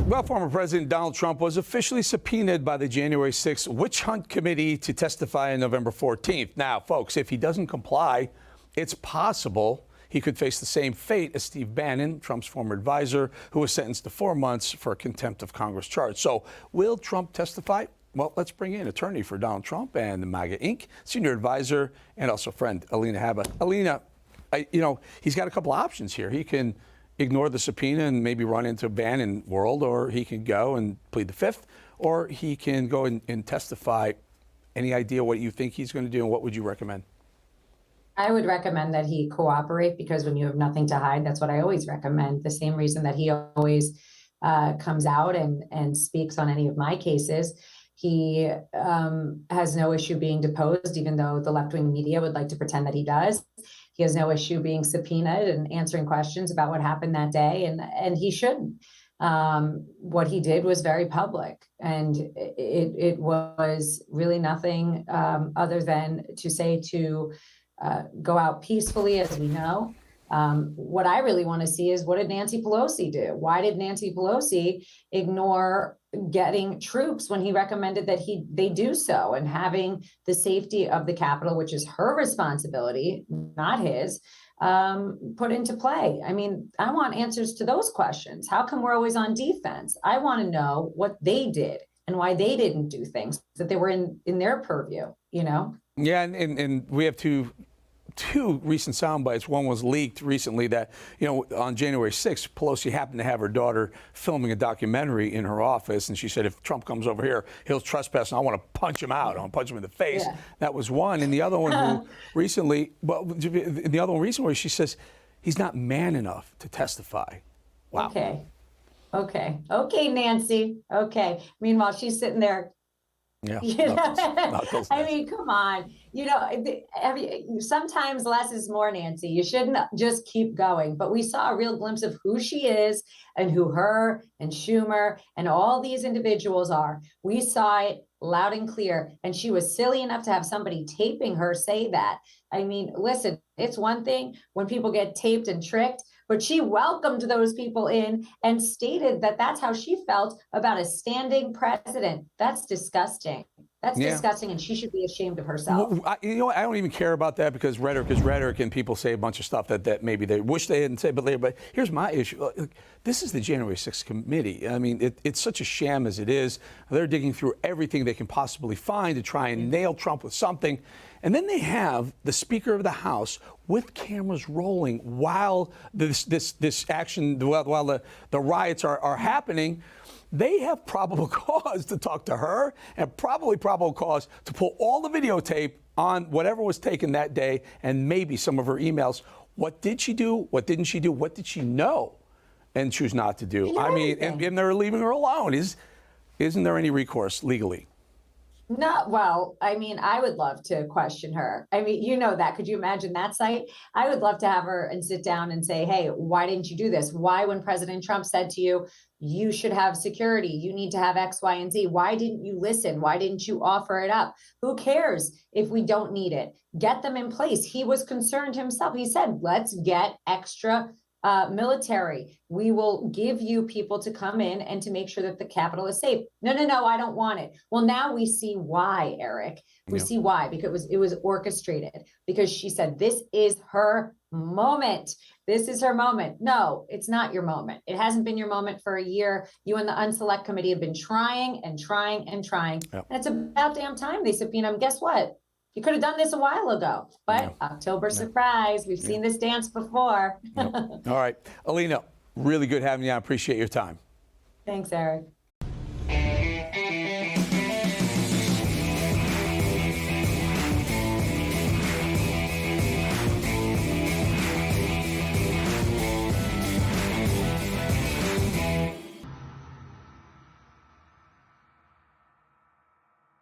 Well, former President Donald Trump was officially subpoenaed by the January 6th Witch Hunt Committee to testify on November 14th. Now, folks, if he doesn't comply, it's possible he could face the same fate as Steve Bannon, Trump's former advisor, who was sentenced to 4 months for a contempt of Congress charge. So will Trump testify? Well, let's bring in attorney for Donald Trump and the MAGA Inc., senior advisor and also friend, Alina Habba. Alina, he's got a couple options here. He can ignore the subpoena and maybe run into a Bannon world, or he can go and plead the fifth, or he can go and testify. Any idea what you think he's going to do, and what would you recommend? I would recommend that he cooperate, because when you have nothing to hide, that's what I always recommend. The same reason that he always comes out and speaks on any of my cases. He has no issue being deposed, even though the left-wing media would like to pretend that he does. He has no issue being subpoenaed and answering questions about what happened that day, and he shouldn't. What he did was very public, and it was really nothing other than to say to go out peacefully, as we know. What I really want to see is, what did Nancy Pelosi do? Why did Nancy Pelosi ignore getting troops when he recommended that they do so, and having the safety of the Capitol, which is her responsibility, not his, put into play? I mean, I want answers to those questions. How come we're always on defense? I want to know what they did and why they didn't do things that they were in their purview, Yeah, and we have two recent sound bites. One was leaked recently that, on January 6th, Pelosi happened to have her daughter filming a documentary in her office. And she said, if Trump comes over here, he'll trespass, and I want to punch him out. I want to punch him in the face. Yeah. That was one. And the other one recently she says he's not man enough to testify. Wow. Okay, Nancy. Okay. Meanwhile, she's sitting there. Yeah. I mean, come on. Sometimes less is more, Nancy. You shouldn't just keep going. But we saw a real glimpse of who she is and who her and Schumer and all these individuals are. We saw it loud and clear. And she was silly enough to have somebody taping her say that. I mean, listen, it's one thing when people get taped and tricked, but she welcomed those people in and stated that that's how she felt about a standing president. That's disgusting. That's disgusting, and she should be ashamed of herself. Well, I don't even care about that, because rhetoric is rhetoric, and people say a bunch of stuff that maybe they wish they didn't say. But here's my issue. This is the January 6th committee. I mean, it's such a sham as it is. They're digging through everything they can possibly find to try and nail Trump with something. And then they have the Speaker of the House with cameras rolling while this action, while the riots are happening. They have probable cause to talk to her, and probably probable cause to pull all the videotape on whatever was taken that day, and maybe some of her emails. What did she do? What didn't she do? What did she know and choose not to do? I mean, and they're leaving her alone. Isn't there any recourse legally? No, well, I mean, I would love to question her. I mean, that. Could you imagine that sight? I would love to have her and sit down and say, hey, why didn't you do this? Why, when President Trump said to you, you should have security, you need to have X, Y, and Z, why didn't you listen? Why didn't you offer it up? Who cares if we don't need it? Get them in place. He was concerned himself. He said, let's get extra military. We will give you people to come in and to make sure that the Capitol is safe. No, I don't want it. Well, now we see why, Eric. We see why, because it was orchestrated, because she said, this is her moment. This is her moment. No, it's not your moment. It hasn't been your moment for a year. You and the Unselect Committee have been trying and trying and trying. And it's about damn time they subpoena him. Guess what? You could have done this a while ago, but October surprise. We've seen this dance before. All right. Alina, really good having you on. I appreciate your time. Thanks, Eric.